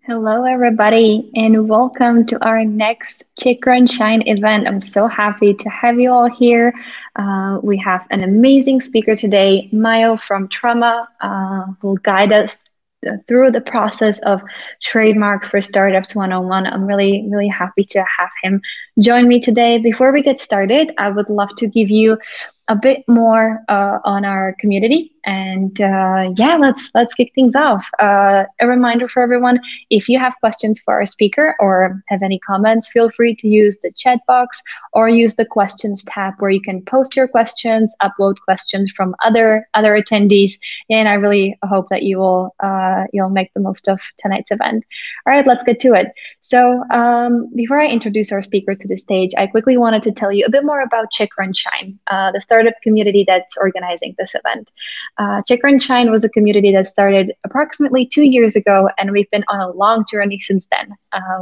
Hello, everybody, and welcome to our next Chick Run Shine event. I'm so happy to have you all here. We have an amazing speaker today, Mayo from Trama, who will guide us through the process of Trademarks for Startups 101. I'm really happy to have him join me today. Before we get started, I would love to give you a bit more on our community, and yeah, let's kick things off. A reminder for everyone: if you have questions for our speaker or have any comments, feel free to use the chat box or use the questions tab where you can post your questions, upload questions from other attendees, and I really hope that you'll make the most of tonight's event. All right, let's get to it. So before I introduce our speaker to the stage, I quickly wanted to tell you a bit more about Chick Run Shine, the startup community that's organizing this event. Chick Run Shine was a community that started approximately 2 years ago, and we've been on a long journey since then.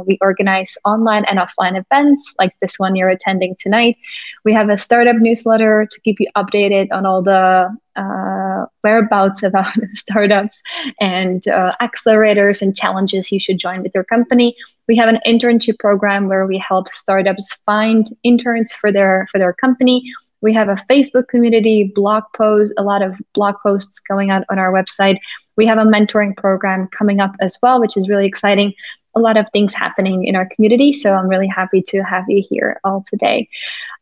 We organize online and offline events like this one you're attending tonight. We have a startup newsletter to keep you updated on all the whereabouts about startups and accelerators and challenges you should join with your company. We have an internship program where we help startups find interns for their company. We have a Facebook community, blog posts, a lot of blog posts going out on our website. We have a mentoring program coming up as well, which is really exciting. A lot of things happening in our community, so I'm really happy to have you here all today.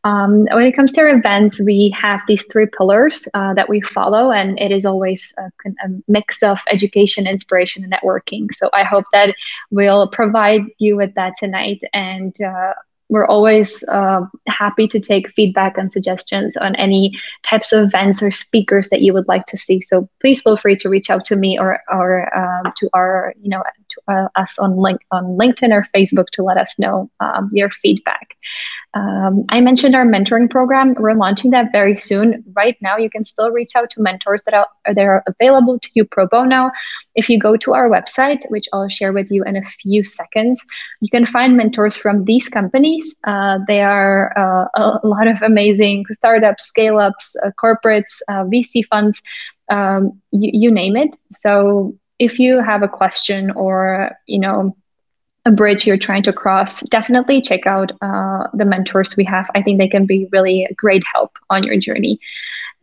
When it comes to our events, we have these three pillars that we follow, and it is always a mix of education, inspiration, and networking. So I hope that we'll provide you with that tonight, and we're always happy to take feedback and suggestions on any types of events or speakers that you would like to see. So please feel free to reach out to me or to our, us on LinkedIn or Facebook to let us know your feedback. I mentioned our mentoring program. We're launching that very soon. Right now, you can still reach out to mentors that are available to you pro bono. If you go to our website, which I'll share with you in a few seconds, you can find mentors from these companies. They are a lot of amazing startups, scale-ups, corporates, VC funds, you name it. So if you have a question or, a bridge you're trying to cross, definitely check out the mentors we have. I think they can be really a great help on your journey.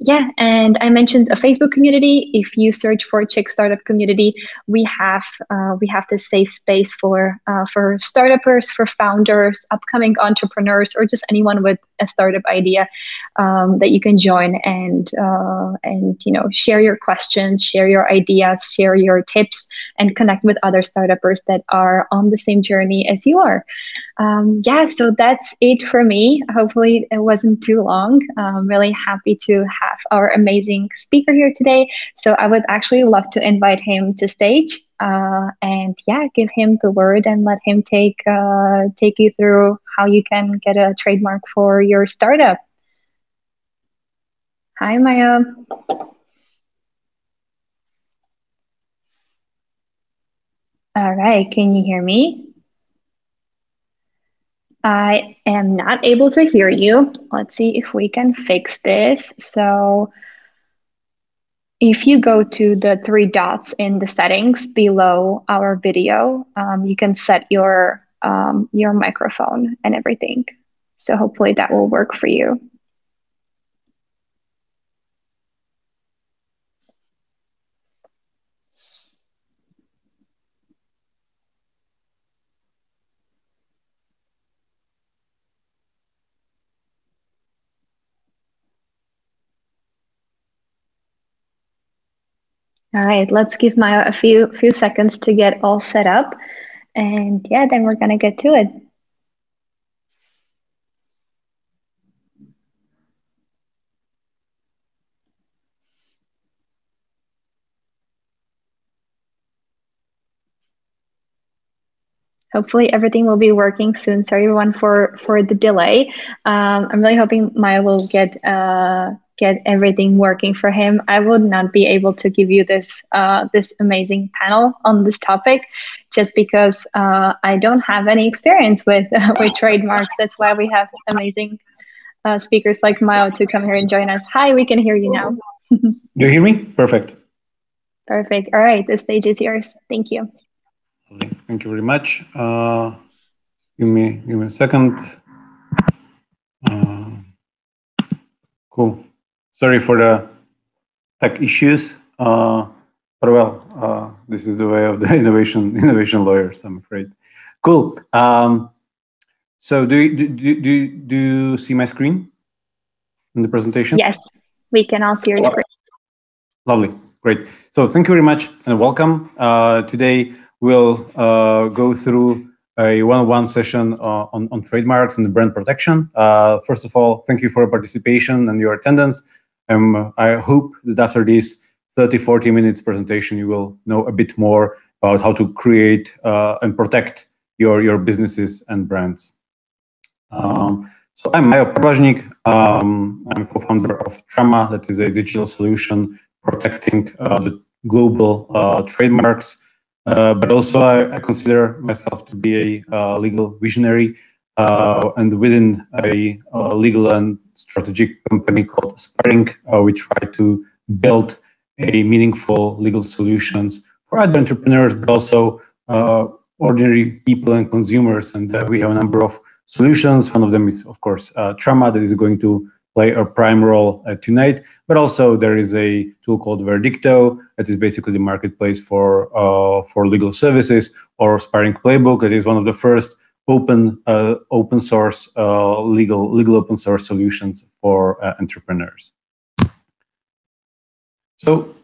Yeah, and I mentioned a Facebook community. If you search for Chick Startup Community, we have this safe space for startuppers, for founders, upcoming entrepreneurs, or just anyone with a startup idea that you can join and share your questions, share your ideas, share your tips, and connect with other startuppers that are on the same journey as you are. Yeah, so that's it for me. Hopefully it wasn't too long. I'm really happy to have our amazing speaker here today. So I would actually love to invite him to stage and yeah, give him the word and let him take you through how you can get a trademark for your startup. Hi, Maya. All right, can you hear me? I am not able to hear you. Let's see if we can fix this. So if you go to the three dots in the settings below our video, you can set your microphone and everything. So hopefully that will work for you. All right, let's give Maya a few seconds to get all set up. And yeah, then we're gonna get to it. Hopefully everything will be working soon. Sorry everyone for the delay. I'm really hoping Maya will get everything working for him. I would not be able to give you this amazing panel on this topic just because I don't have any experience with with trademarks. That's why we have amazing speakers like Maya to come here and join us. Hi, we can hear you now. Do you hear me? Perfect. Perfect. All right, the stage is yours. Thank you. Thank you very much. Give me a second. Cool. Sorry for the tech issues. But well, this is the way of the innovation lawyers, I'm afraid. Cool. So do you see my screen in the presentation? Yes, we can all see your screen. Lovely, great. So thank you very much and welcome. Today we'll go through a one-on-one session on trademarks and brand protection. First of all, thank you for your participation and your attendance. I hope that after this 30-40 minutes presentation, you will know a bit more about how to create and protect your businesses and brands. So I'm Majo Prvažnik. I'm co-founder of Trama, that is a digital solution protecting the global trademarks. But also I consider myself to be a legal visionary, and within a legal and strategic company called Aspiring, we try to build a meaningful legal solutions for other entrepreneurs, but also ordinary people and consumers. And we have a number of solutions. One of them is, of course, Trama, that is going to play a prime role tonight. But also there is a tool called Verdicto, that is basically the marketplace for legal services, or Sparring Playbook, that is one of the first open source legal open source solutions for entrepreneurs. So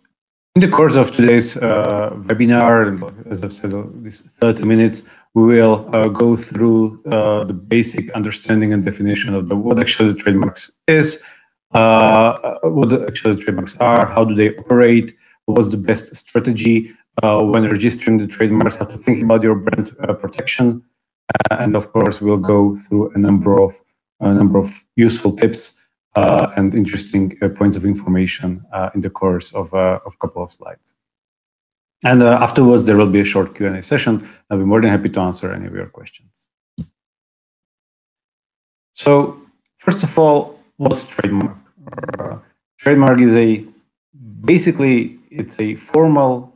in the course of today's webinar, as I've said, this 30 minutes, we will go through the basic understanding and definition of what actually the trademarks is, what actually the trademarks are, how do they operate, what's the best strategy when registering the trademarks, how to think about your brand protection, and of course we'll go through a number of useful tips and interesting points of information in the course of a couple of slides. And afterwards, there will be a short Q&A session. I'll be more than happy to answer any of your questions. So first of all, what's trademark? Trademark is basically it's a formal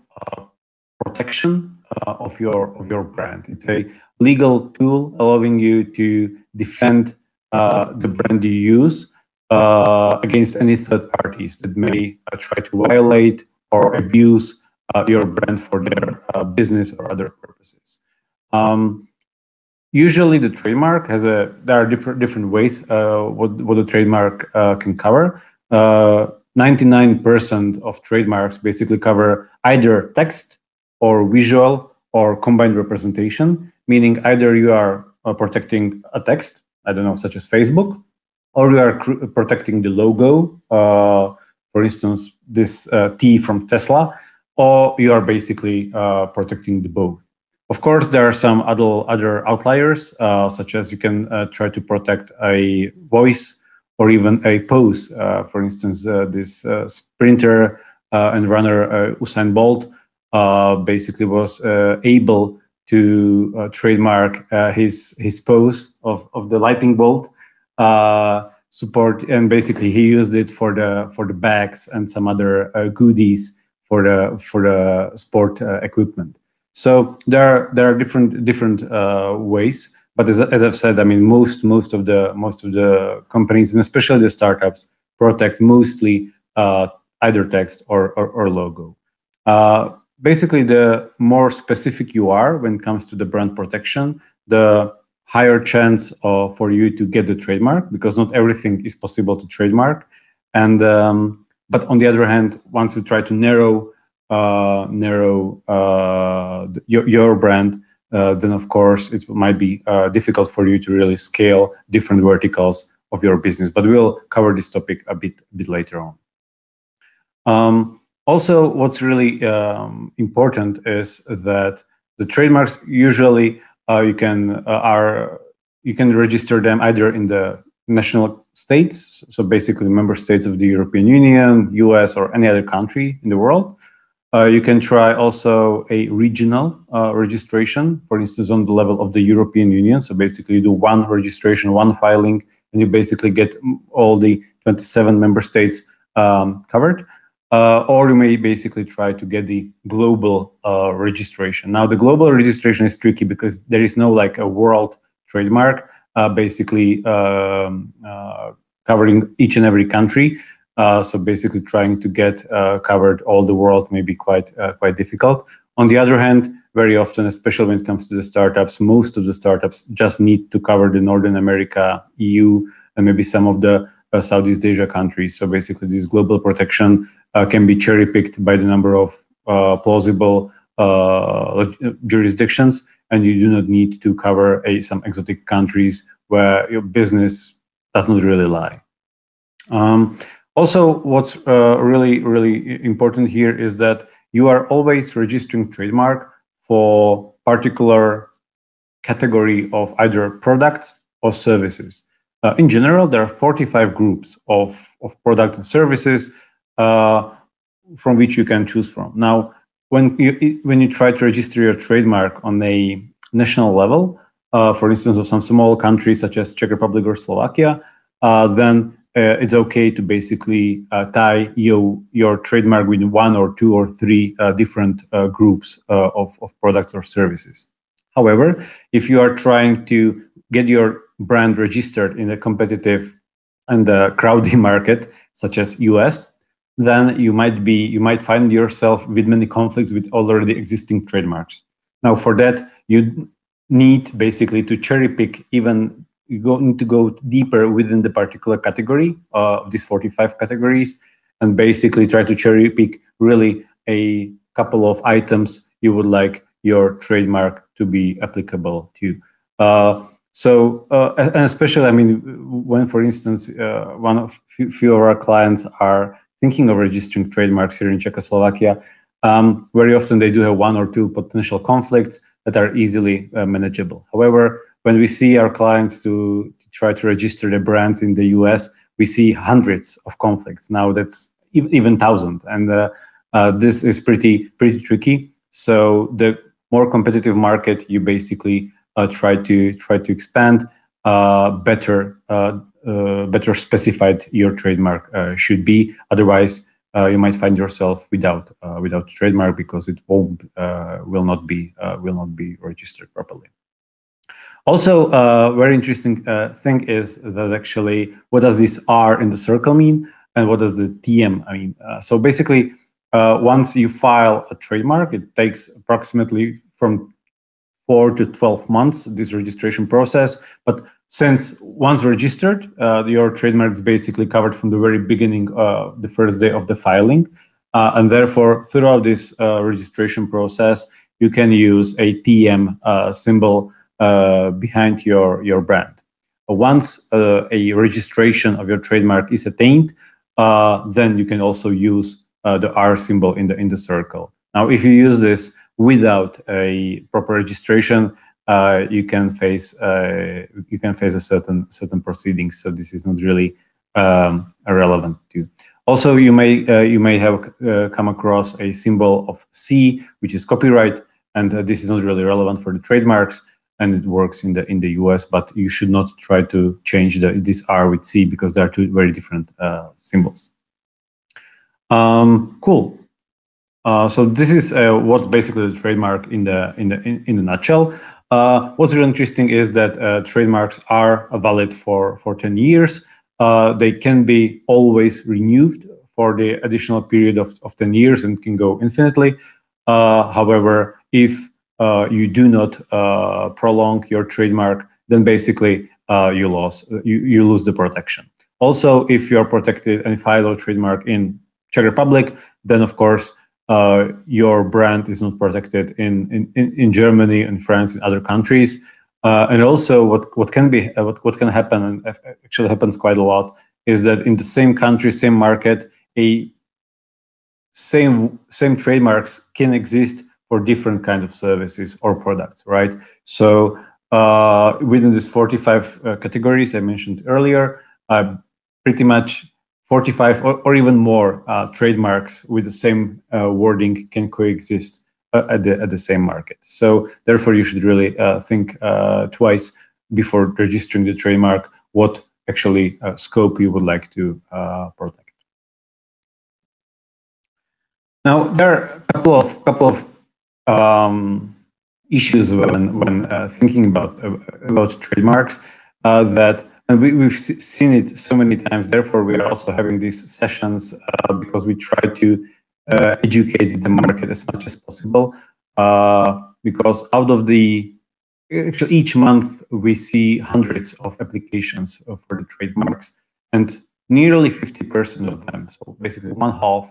protection of your brand. It's a legal tool allowing you to defend the brand you use against any third parties that may try to violate or abuse your brand for their business or other purposes. Usually, the trademark there are different ways what the trademark can cover. 99% of trademarks basically cover either text or visual or combined representation, meaning either you are protecting a text, I don't know, such as Facebook, or you are protecting the logo, for instance, this T from Tesla, or you are basically protecting the both. Of course, there are some other outliers, such as you can try to protect a voice or even a pose. For instance, this sprinter and runner Usain Bolt basically was able to trademark his pose of the lightning bolt support, and basically he used it for the bags and some other goodies for the sport equipment. So there are different ways, but as I've said, I mean most of the companies, and especially the startups, protect mostly either text or logo. Basically, the more specific you are when it comes to the brand protection, the higher chance for you to get the trademark, because not everything is possible to trademark. And but on the other hand, once you try to narrow your brand, then of course it might be difficult for you to really scale different verticals of your business. But we'll cover this topic a bit later on. Also, what's really important is that the trademarks usually you can register them either in the national states, so basically member states of the European Union, US, or any other country in the world. You can try also a regional registration, for instance, on the level of the European Union. So basically you do one registration, one filing, and you basically get all the 27 member states covered. or you may basically try to get the global registration. Now, the global registration is tricky because there is no like a world trademark, basically covering each and every country. So basically, trying to get covered all the world may be quite difficult. On the other hand, very often, especially when it comes to the startups, most of the startups just need to cover the Northern America, EU, and maybe some of the Southeast Asia countries. So basically, this global protection can be cherry picked by the number of plausible jurisdictions, and you do not need to cover some exotic countries where your business does not really lie. Also, what's really important here is that you are always registering trademark for particular category of either products or services. In general, there are 45 groups of products and services from which you can choose from. Now, when you try to register your trademark on a national level, for instance, of some small countries such as Czech Republic or Slovakia, then it's okay to basically tie your trademark with one or two or three different groups of products or services. However, if you are trying to get your brand registered in a competitive and crowded market such as US, then you might find yourself with many conflicts with already existing trademarks. Now, for that, you need basically to cherry pick even. You need to go deeper within the particular category of these 45 categories and basically try to cherry pick really a couple of items you would like your trademark to be applicable to. And especially, I mean, when, for instance, few of our clients are thinking of registering trademarks here in Czechoslovakia, very often they do have one or two potential conflicts that are easily manageable. However, when we see our clients to try to register their brands in the US, we see hundreds of conflicts. Now that's even thousands, and this is pretty tricky. So the more competitive market, you basically try to expand, better specified your trademark should be. Otherwise, you might find yourself without trademark because it will not be registered properly. Also, very interesting thing is that actually, what does this R in the circle mean, and what does the TM mean? So basically, once you file a trademark, it takes approximately from 4 to 12 months, this registration process. But since once registered, your trademark is basically covered from the very beginning, the first day of the filing. And therefore, throughout this registration process, you can use a TM symbol behind your brand. Once a registration of your trademark is attained, then you can also use the R symbol in the circle. Now, if you use this without a proper registration, you can face a certain proceedings. So this is not really relevant to. Also, you may have come across a symbol of C, which is copyright, and this is not really relevant for the trademarks, and it works in the US. But you should not try to change this R with C because they are two very different symbols. Cool. So this is what's basically the trademark in the nutshell. What's really interesting is that trademarks are valid for 10 years. They can be always renewed for the additional period of 10 years and can go infinitely. However, if you do not prolong your trademark, then basically you lose the protection. Also, if you are protected and file a trademark in Czech Republic, then of course your brand is not protected in Germany and France and other countries. And also, what can happen, and actually happens quite a lot, is that in the same country, same market, same trademarks can exist for different kinds of services or products, right? So within these 45 categories I mentioned earlier, pretty much 45 or even more trademarks with the same wording can coexist at the same market. So therefore, you should really think twice before registering the trademark what actually scope you would like to protect. Now there are a couple of issues when thinking about trademarks that. And we've seen it so many times. Therefore, we are also having these sessions because we try to educate the market as much as possible. Because out of actually each month we see hundreds of applications for the trademarks, and nearly 50% of them, so basically one half,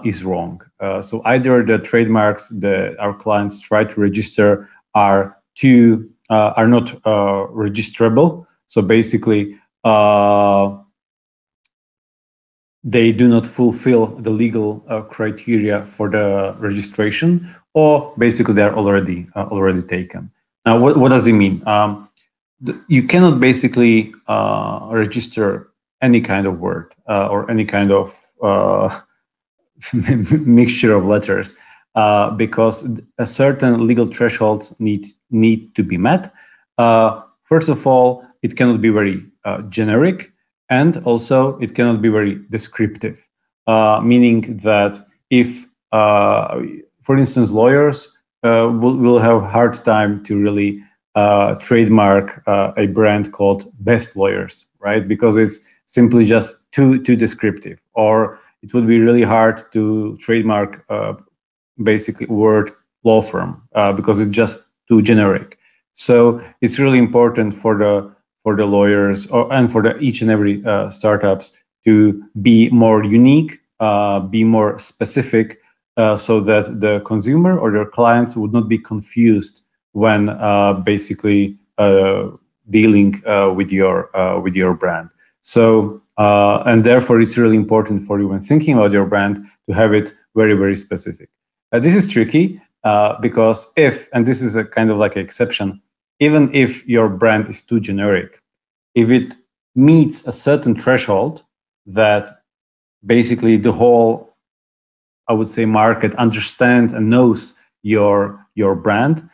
is wrong. So either the trademarks that our clients try to register are not registerable. So basically, they do not fulfill the legal criteria for the registration, or basically they are already taken. Now, what does it mean? You cannot basically register any kind of word or any kind of mixture of letters because a certain legal thresholds need to be met. First of all, it cannot be very generic, and also it cannot be very descriptive, meaning that if, for instance, lawyers will have a hard time to really trademark a brand called Best Lawyers, right? Because it's simply just too descriptive. Or it would be really hard to trademark basically word law firm because it's just too generic. So it's really important for the lawyers and for each and every startups to be more unique, be more specific, so that the consumer or their clients would not be confused when basically dealing with your brand. So and therefore it's really important for you when thinking about your brand to have it very, very specific. This is tricky because and this is a kind of like an exception, even if your brand is too generic, if it meets a certain threshold that basically the whole, I would say, market understands and knows your brand,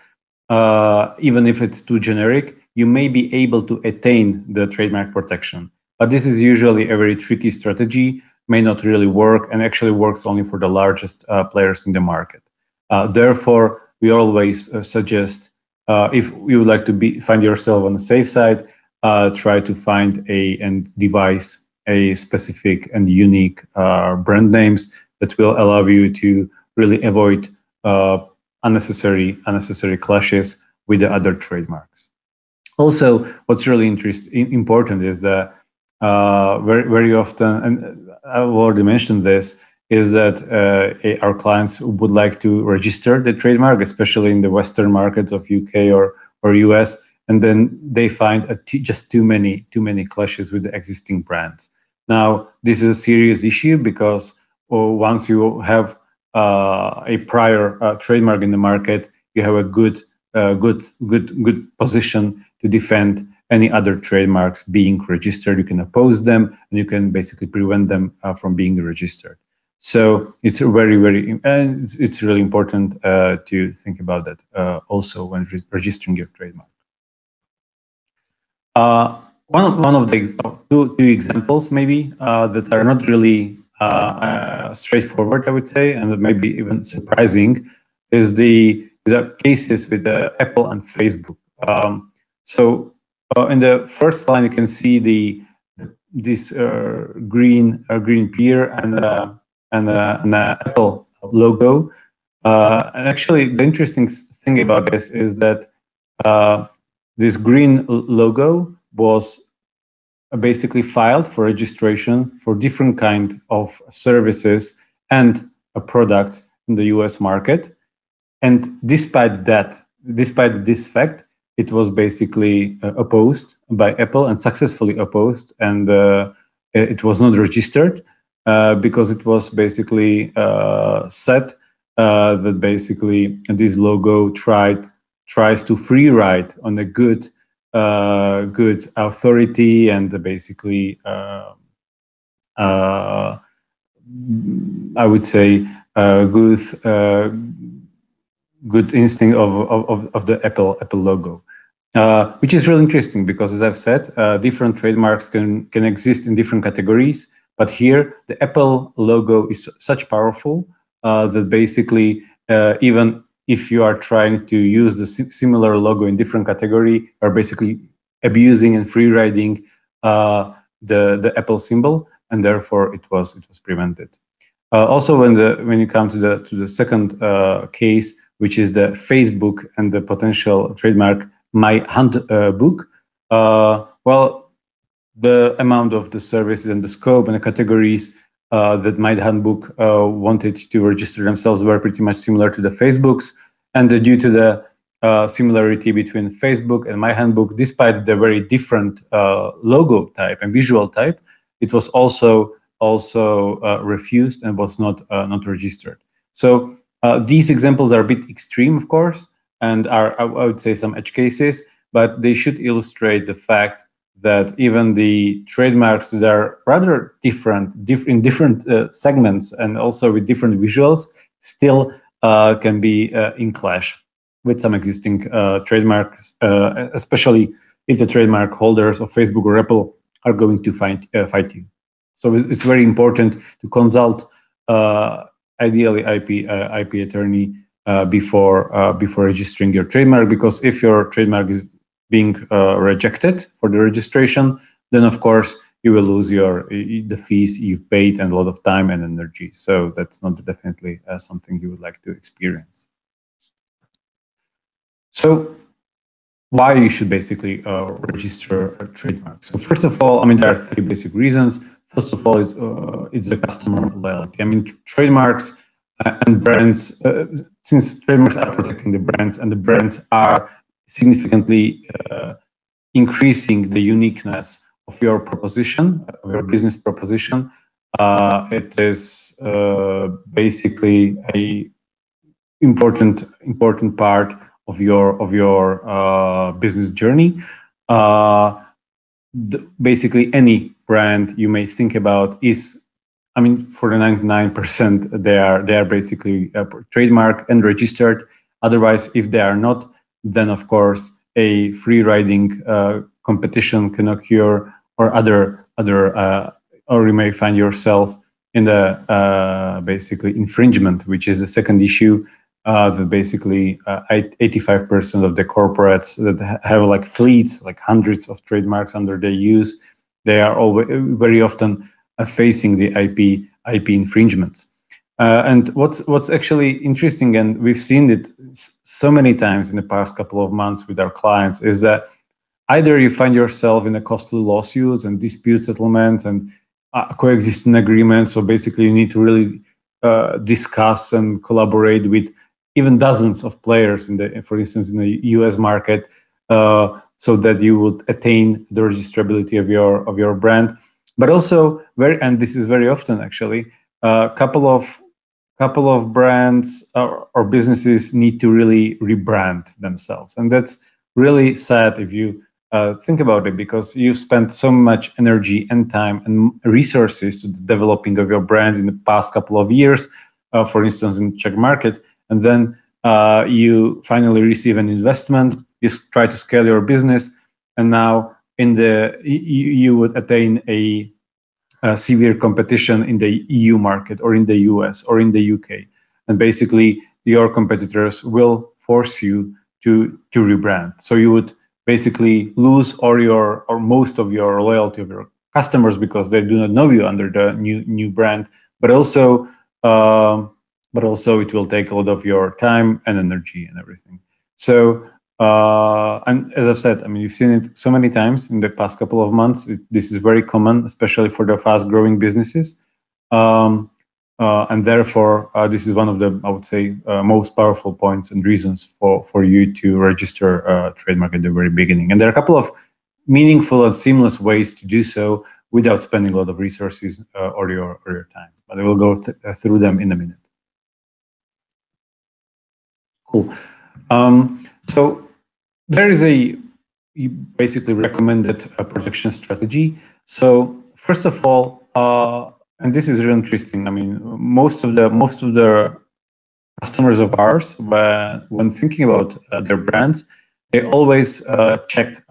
even if it's too generic, you may be able to attain the trademark protection. But this is usually a very tricky strategy, may not really work, and actually works only for the largest players in the market. Therefore, we always suggest, if you would like to find yourself on the safe side, try to find and devise a specific and unique brand names that will allow you to really avoid unnecessary clashes with the other trademarks. Also, what's really important is that very often, and I've already mentioned this, is that our clients would like to register the trademark, especially in the Western markets of UK or US, and then they find just too many clashes with the existing brands. Now, this is a serious issue because once you have a prior trademark in the market, you have a good position to defend any other trademarks being registered. You can oppose them, and you can basically prevent them from being registered. So it's it's really important to think about that also when registering your trademark. One of the two examples maybe that are not really straightforward, I would say, and maybe even surprising, is the cases with Apple and Facebook. So in the first line, you can see this green pear and an Apple logo. And actually, the interesting thing about this is that this green logo was basically filed for registration for different kind of services and products in the US market. And despite this fact, it was basically opposed by Apple and successfully opposed, and it was not registered because it was basically said that basically this logo tries to free ride on a good authority and basically I would say good instinct of the Apple logo, which is really interesting because, as I've said, different trademarks can exist in different categories. But here, the Apple logo is such powerful that basically even if you are trying to use the similar logo in different category, are basically abusing and free riding the Apple symbol, and therefore it was prevented. Also, when you come to the second case, which is the Facebook and the potential trademark My Handbook, well, the amount of the services and the scope and the categories that My Handbook wanted to register themselves were pretty much similar to the Facebook's, and due to the similarity between Facebook and My Handbook, despite the very different logo type and visual type, it was also refused and was not registered. So these examples are a bit extreme, of course, and are, I would say, some edge cases, but they should illustrate the fact that even the trademarks that are rather different in different segments and also with different visuals still can be in clash with some existing trademarks, especially if the trademark holders of Facebook or Apple are going to fight you. So it's very important to consult ideally IP attorney before registering your trademark, because if your trademark is being rejected for the registration, then of course you will lose the fees you've paid and a lot of time and energy. So that's not definitely something you would like to experience. So why you should basically register a trademark? So first of all, I mean, there are three basic reasons. First of all, it's the customer loyalty. I mean, trademarks and brands, since trademarks are protecting the brands and the brands are significantly increasing the uniqueness of your proposition, of your business proposition, it is basically a important part of your business journey. Basically, any brand you may think about is, I mean, for the 99%, they are basically trademarked and registered. Otherwise, if they are not, then of course a free riding competition can occur, or or you may find yourself in the basically infringement, which is the second issue. That basically 85% of the corporates that have like fleets, like hundreds of trademarks under their use, they are always very often facing the IP infringements. And what's actually interesting, and we've seen it so many times in the past couple of months with our clients, is that either you find yourself in a costly lawsuits and dispute settlements and coexisting agreements. So basically, you need to really discuss and collaborate with even dozens of players for instance, in the US market, so that you would attain the registrability of your brand. But also, and this is very often actually, a couple of brands or businesses need to really rebrand themselves, and that's really sad if you think about it, because you spent so much energy and time and resources to the developing of your brand in the past couple of years, for instance, in Czech market, and then you finally receive an investment, you try to scale your business, and now you would attain a severe competition in the EU market or in the US or in the UK, and basically your competitors will force you to rebrand. So you would basically lose or most of your loyalty of your customers because they do not know you under the new brand, but also it will take a lot of your time and energy and everything. So and as I've said, I mean, you've seen it so many times in the past couple of months. This is very common, especially for the fast-growing businesses, and therefore this is one of the, I would say, most powerful points and reasons for you to register a trademark at the very beginning. And there are a couple of meaningful and seamless ways to do so without spending a lot of resources or your time. But I will go through them in a minute. Cool. So there is you basically recommended a protection strategy. So first of all, and this is really interesting. I mean, most of the customers of ours, when thinking about their brands, they always check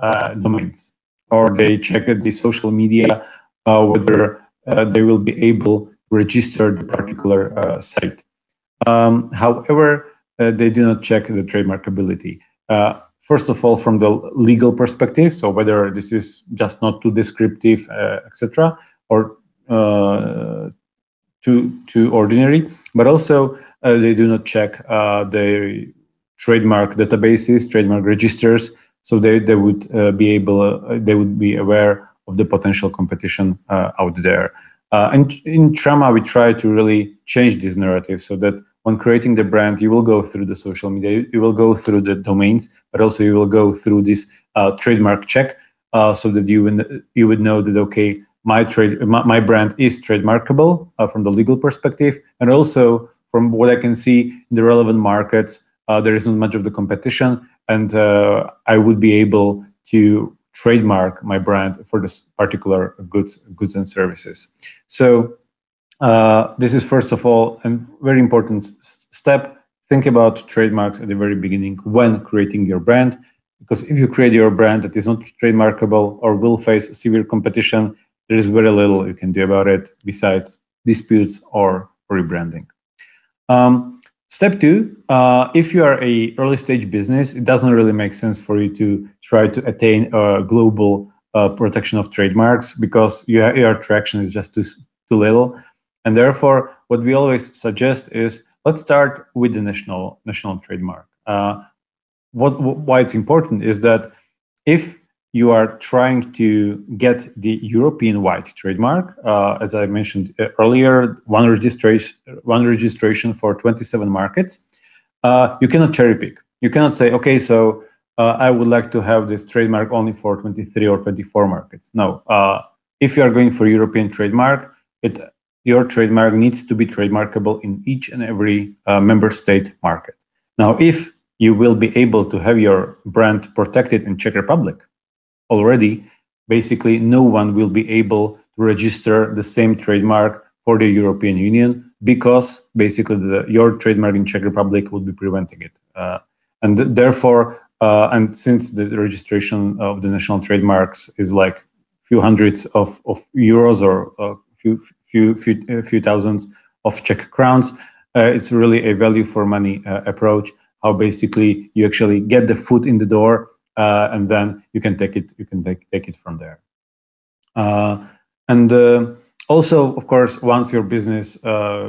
domains, or they check the social media whether they will be able to register the particular site. However, they do not check the trademarkability. First of all, from the legal perspective, so whether this is just not too descriptive, etc., or too ordinary, but also they do not check the trademark databases, trademark registers, so they would they would be aware of the potential competition out there. And in Trama, we try to really change this narrative so that when creating the brand, you will go through the social media, you will go through the domains, but also you will go through this trademark check, so that you would know that, okay, my brand is trademarkable from the legal perspective, and also from what I can see in the relevant markets, there isn't much of the competition, and I would be able to trademark my brand for this particular goods and services. So this is first of all a very important step. Think about trademarks at the very beginning when creating your brand, because if you create your brand that is not trademarkable or will face severe competition, there is very little you can do about it besides disputes or rebranding. Step two, if you are a early stage business, it doesn't really make sense for you to try to attain a global protection of trademarks, because your traction is just too little. And therefore, what we always suggest is, let's start with the national trademark. Why it's important is that if you are trying to get the European-wide trademark, as I mentioned earlier, one registration for 27 markets, you cannot cherry pick. You cannot say, okay, so I would like to have this trademark only for 23 or 24 markets. No, if you are going for European trademark, your trademark needs to be trademarkable in each and every member state market. Now, if you will be able to have your brand protected in Czech Republic already, basically no one will be able to register the same trademark for the European Union, because basically your trademark in Czech Republic would be preventing it. And therefore, and since the registration of the national trademarks is like few hundreds of euros or few thousands of Czech crowns, it's really a value for money approach, how basically you actually get the foot in the door, and then you can take it from there. And also, of course, once your business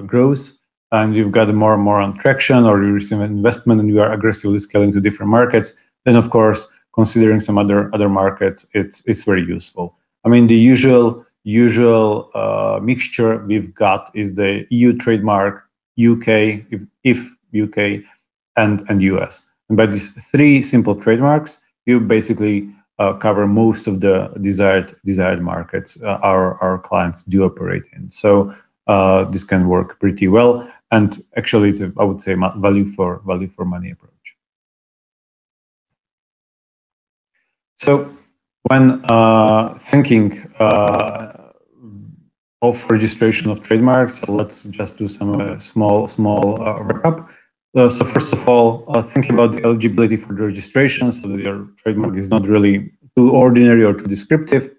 grows and you've got more and more on traction, or you receive an investment and you are aggressively scaling to different markets, then of course considering some other markets, it's very useful. I mean, the usual mixture we've got is the EU trademark, UK, if UK, and US. And by these three simple trademarks, you basically cover most of the desired markets our clients do operate in. So this can work pretty well, and actually, it's I would say value for money approach. So when thinking of registration of trademarks, so let's just do some small wrap up. So first of all, think about the eligibility for the registration, so that your trademark is not really too ordinary or too descriptive.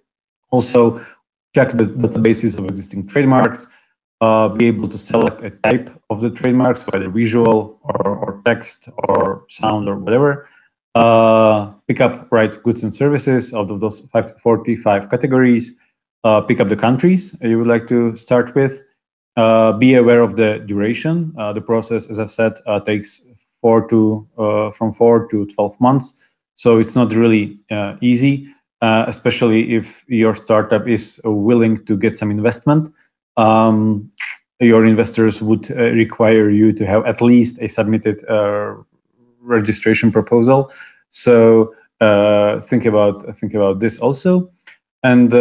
Also, check the databases of existing trademarks. Be able to select a type of the trademarks, so either visual or text or sound or whatever. Pick up right goods and services out of those 45 categories. Pick up the countries you would like to start with. Be aware of the duration. The process, as I've said, takes from 4 to 12 months. So it's not really easy, especially if your startup is willing to get some investment. Your investors would require you to have at least a submitted registration proposal. So think about this also. And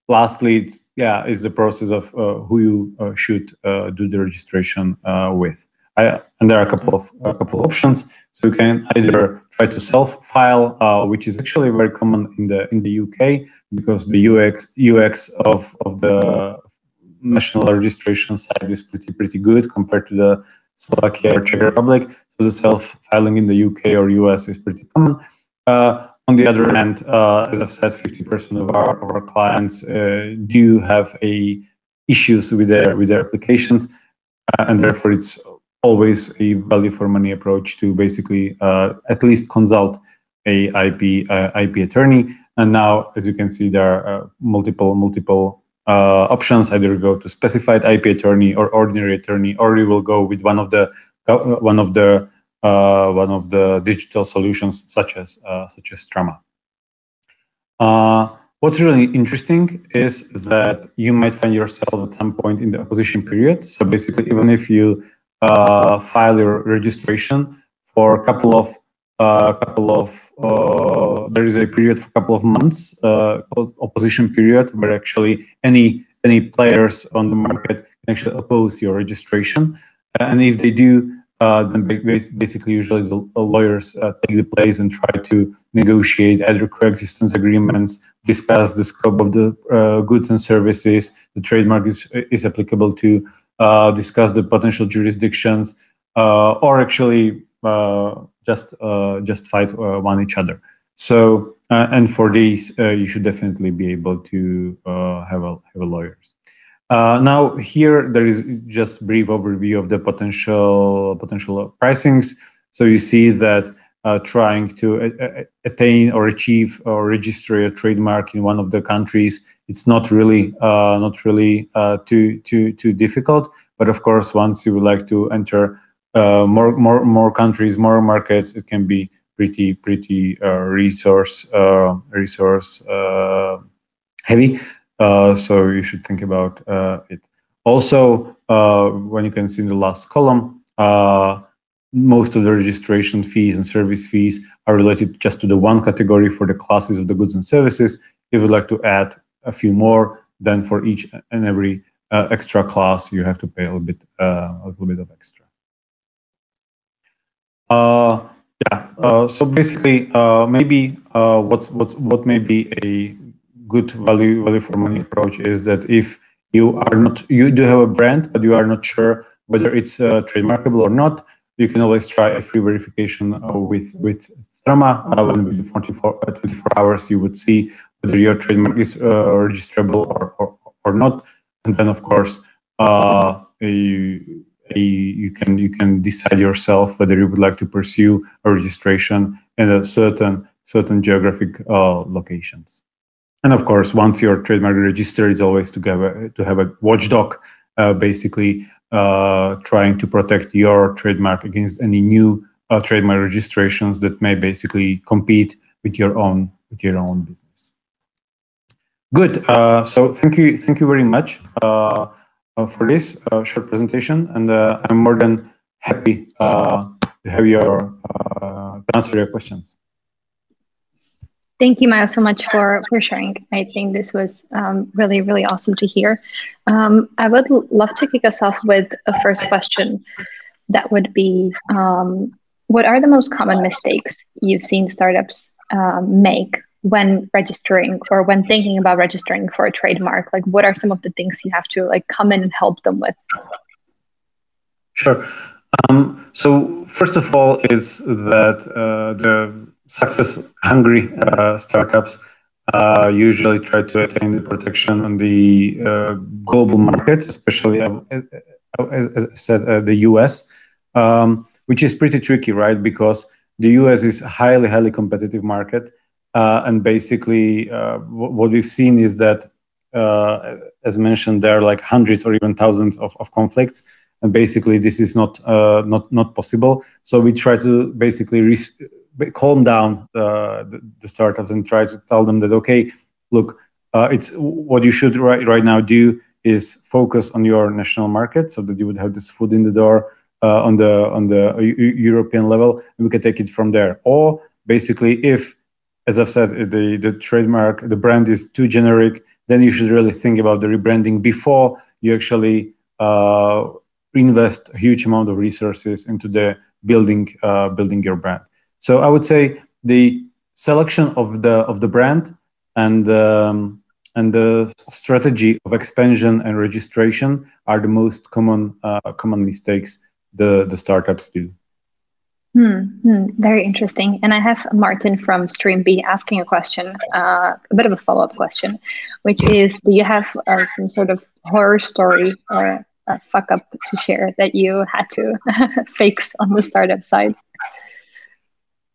lastly, is the process of who you should do the registration with. And there are a couple of options. So you can either try to self-file, which is actually very common in the UK, because the UX of the national registration site is pretty good compared to the Slovakia or Czech Republic. So the self-filing in the UK or US is pretty common. On the other hand, as I've said, 50% of our clients do have issues with their applications, and therefore it's always a value for money approach to basically at least consult a IP attorney. And now, as you can see, there are multiple options. Either go to specified IP attorney or ordinary attorney, or you will go with one of the digital solutions such as Trama. What's really interesting is that you might find yourself at some point in the opposition period. So basically, even if you file your registration for a couple of there is a period for a couple of months called opposition period, where actually any players on the market can actually oppose your registration, and if they do, then basically usually the lawyers take the place and try to negotiate either coexistence agreements, discuss the scope of the goods and services the trademark is applicable to, discuss the potential jurisdictions, or actually just fight one each other. So and for these, you should definitely be able to have a lawyers. Now here there is just brief overview of the potential pricings. So you see that trying to attain or achieve or register a trademark in one of the countries, it's not really too difficult. But of course, once you would like to enter more countries, more markets, it can be pretty resource heavy. So you should think about it. Also, when you can see in the last column, most of the registration fees and service fees are related just to the one category for the classes of the goods and services. If you'd like to add a few more, then for each and every extra class, you have to pay a little bit of extra. So basically, maybe what may be a good value for money approach is that if you do have a brand, but you are not sure whether it's trademarkable or not, you can always try a free verification with Trama. Within 24 hours, you would see whether your trademark is registrable or not, and then of course you can decide yourself whether you would like to pursue a registration in a certain geographic locations. And of course, once your trademark registered, is always to have a watchdog, basically trying to protect your trademark against any new trademark registrations that may basically compete with your own business. Good. So thank you very much for this short presentation, and I'm more than happy to have to answer your questions. Thank you, Mayo, so much for sharing. I think this was really, really awesome to hear. I would love to kick us off with a first question. That would be, what are the most common mistakes you've seen startups make when registering or when thinking about registering for a trademark? Like, what are some of the things you have to come in and help them with? Sure. So first of all, is that the success-hungry startups usually try to attain the protection on the global markets, especially, as I said, the US, which is pretty tricky, right? Because the US is a highly competitive market. And basically, what we've seen is that, as mentioned, there are like hundreds or even thousands of conflicts. And basically, this is not possible. So we try to basically calm down the startups and try to tell them that, okay, look, it's what you should right now do is focus on your national market, so that you would have this foot in the door on the European level, and we can take it from there. Or basically, if, as I've said, the trademark, the brand is too generic, then you should really think about the rebranding before you actually invest a huge amount of resources into the building your brand. So I would say the selection of the brand and the strategy of expansion and registration are the most common mistakes the startups do. Very interesting. And I have Martin from Stream B asking a question, a bit of a follow-up question, which is, do you have some sort of horror story or fuck up to share that you had to fix on the startup side?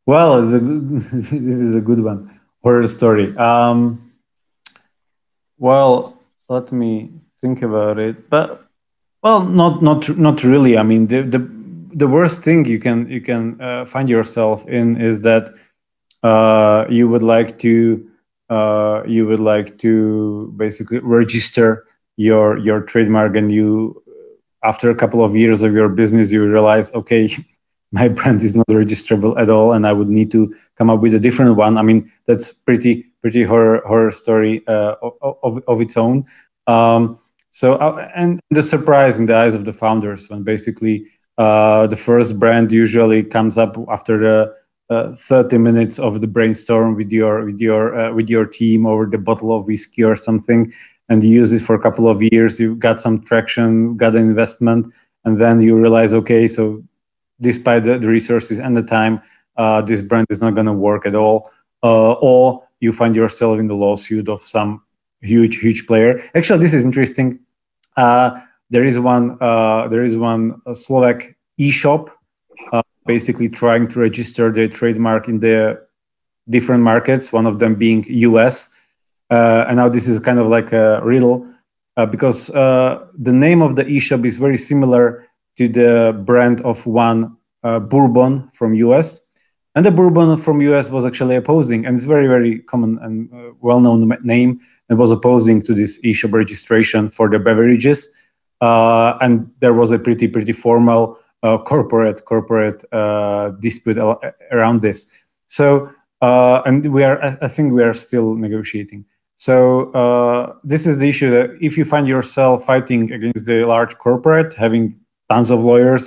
Well, this is a good one. Horror story. Well, let me think about it. But well, not really. I mean, the worst thing you can find yourself in is that you would like to basically register your trademark, and you after a couple of years of your business you realize, okay, my brand is not registrable at all and I would need to come up with a different one. I mean, that's pretty horror story of its own. And the surprise in the eyes of the founders when basically the first brand usually comes up after the 30 minutes of the brainstorm with your team over the bottle of whiskey or something, and you use it for a couple of years. You got some traction, got an investment, and then you realize, okay, so despite the resources and the time, this brand is not going to work at all. Or you find yourself in the lawsuit of some huge player. Actually, this is interesting. There is one Slovak e-shop basically trying to register their trademark in the different markets, one of them being US. And now this is kind of like a riddle because the name of the e-shop is very similar to the brand of one bourbon from US. And the bourbon from US was actually opposing, and it's very common and well-known name, and was opposing to this e-shop registration for the beverages. And there was a pretty formal corporate dispute around this. So and I think we are still negotiating. So this is the issue, that if you find yourself fighting against the large corporate, having tons of lawyers,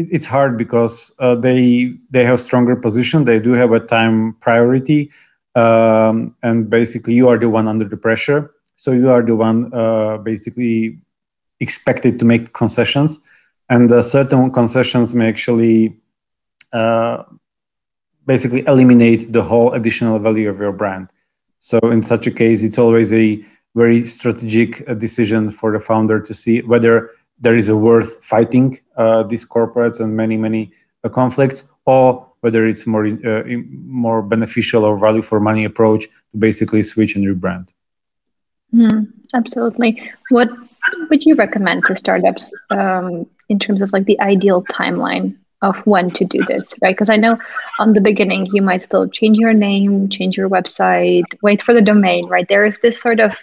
it's hard because they have stronger position. They do have a time priority, and basically you are the one under the pressure. So you are the one basically expected to make concessions, and certain concessions may actually basically eliminate the whole additional value of your brand. So in such a case, it's always a very strategic decision for the founder to see whether there is a worth fighting these corporates and many conflicts, or whether it's more beneficial or value for money approach to basically switch and rebrand. Absolutely. What would you recommend to startups in terms of like the ideal timeline of when to do this, right? Because I know on the beginning you might still change your name, change your website, wait for the domain, right? There is this sort of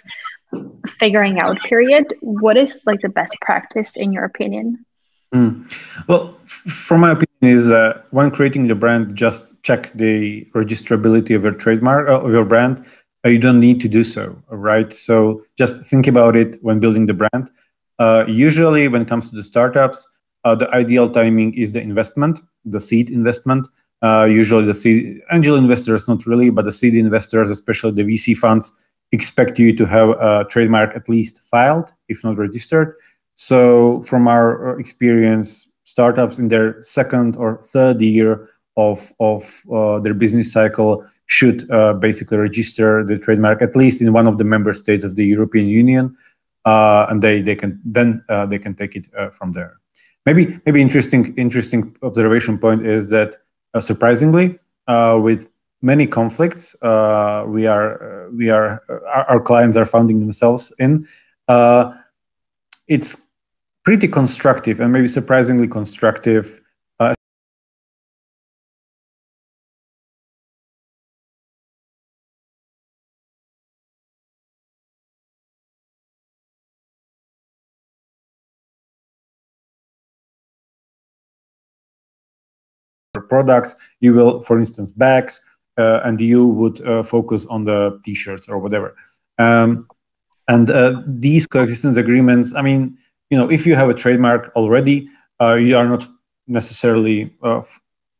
figuring out period. What is like the best practice in your opinion? Well, from my opinion is when creating the brand, just check the registrability of your trademark of your brand. You don't need to do so, right? So just think about it when building the brand. Usually when it comes to the startups, the ideal timing is the investment, the seed investment. Usually the seed angel investors, not really, but the seed investors, especially the VC funds, expect you to have a trademark at least filed, if not registered. So from our experience, startups in their second or third year of their business cycle should basically register the trademark at least in one of the member states of the European Union, and they can take it from there. Maybe interesting observation point is that surprisingly, with many conflicts our clients are finding themselves in, it's pretty constructive and maybe surprisingly constructive. Products, you will, for instance, bags, and you would focus on the t-shirts or whatever. And these coexistence agreements, I mean, if you have a trademark already, you are not necessarily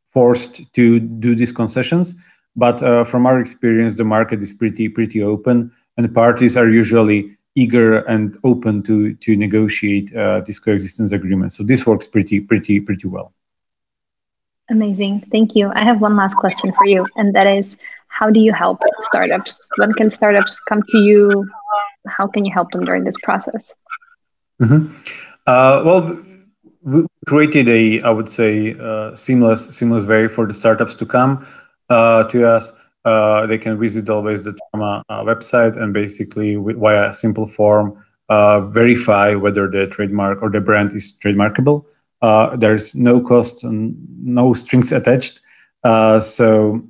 forced to do these concessions. But from our experience, the market is pretty open, and parties are usually eager and open to negotiate these coexistence agreements. So this works pretty well. Amazing. Thank you. I have one last question for you, and that is, how do you help startups? When can startups come to you? how can you help them during this process? Mhm. Well, we created I would say, seamless way for the startups to come to us. They can visit always the Trama website and basically via a simple form verify whether the trademark or the brand is trademarkable. There's no cost and no strings attached. So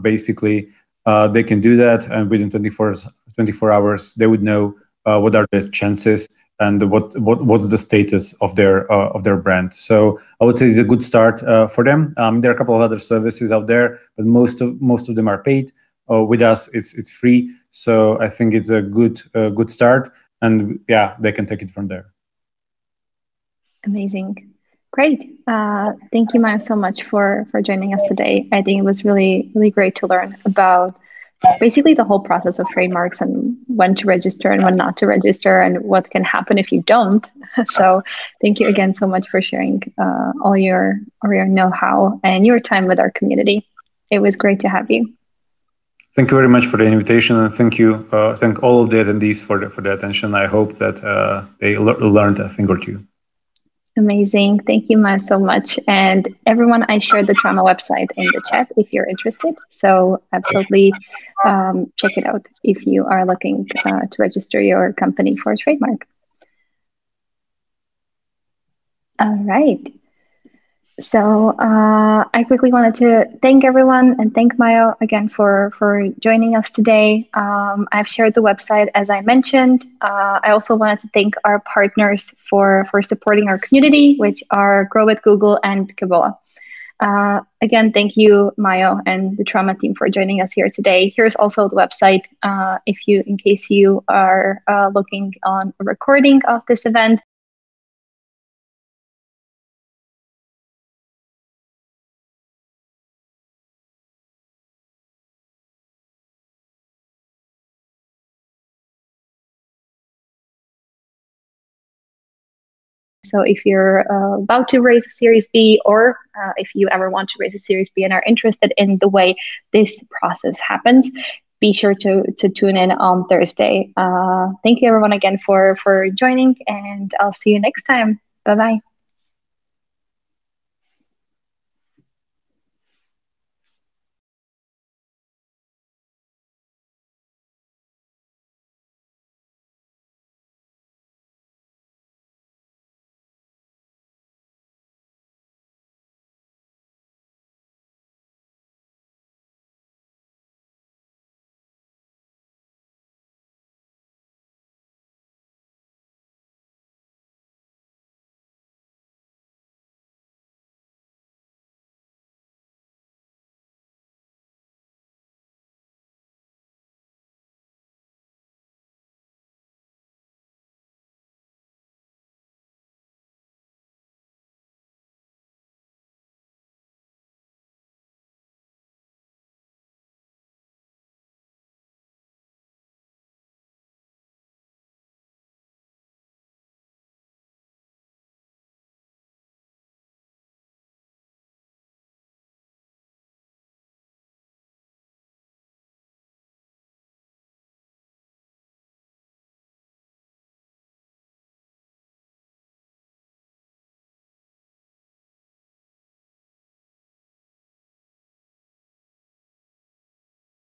basically, they can do that, and within 24 hours, they would know what are the chances and what's the status of their brand. So I would say it's a good start for them. There are a couple of other services out there, but most of them are paid. With us, it's free. So I think it's a good start, and yeah, they can take it from there. Amazing. Great. Thank you, Maya, so much for joining us today. I think it was really great to learn about basically the whole process of trademarks and when to register and when not to register and what can happen if you don't. So thank you again so much for sharing all your know-how and your time with our community. It was great to have you. Thank you very much for the invitation, and thank all of the attendees for the attention. I hope that they learned a thing or two. Amazing. Thank you, Ma, so much. And everyone, I shared the Trama website in the chat if you're interested. So absolutely check it out if you are looking to register your company for a trademark. All right. So I quickly wanted to thank everyone and thank Mayo again for joining us today. I've shared the website as I mentioned. I also wanted to thank our partners for supporting our community, which are Grow with Google and Keboola. Again, thank you, Mayo, and the Trama team for joining us here today. Here's also the website in case you are looking on a recording of this event. So if you're about to raise a Series B, or if you ever want to raise a Series B and are interested in the way this process happens, be sure to tune in on Thursday. Thank you everyone again for joining, and I'll see you next time. Bye-bye.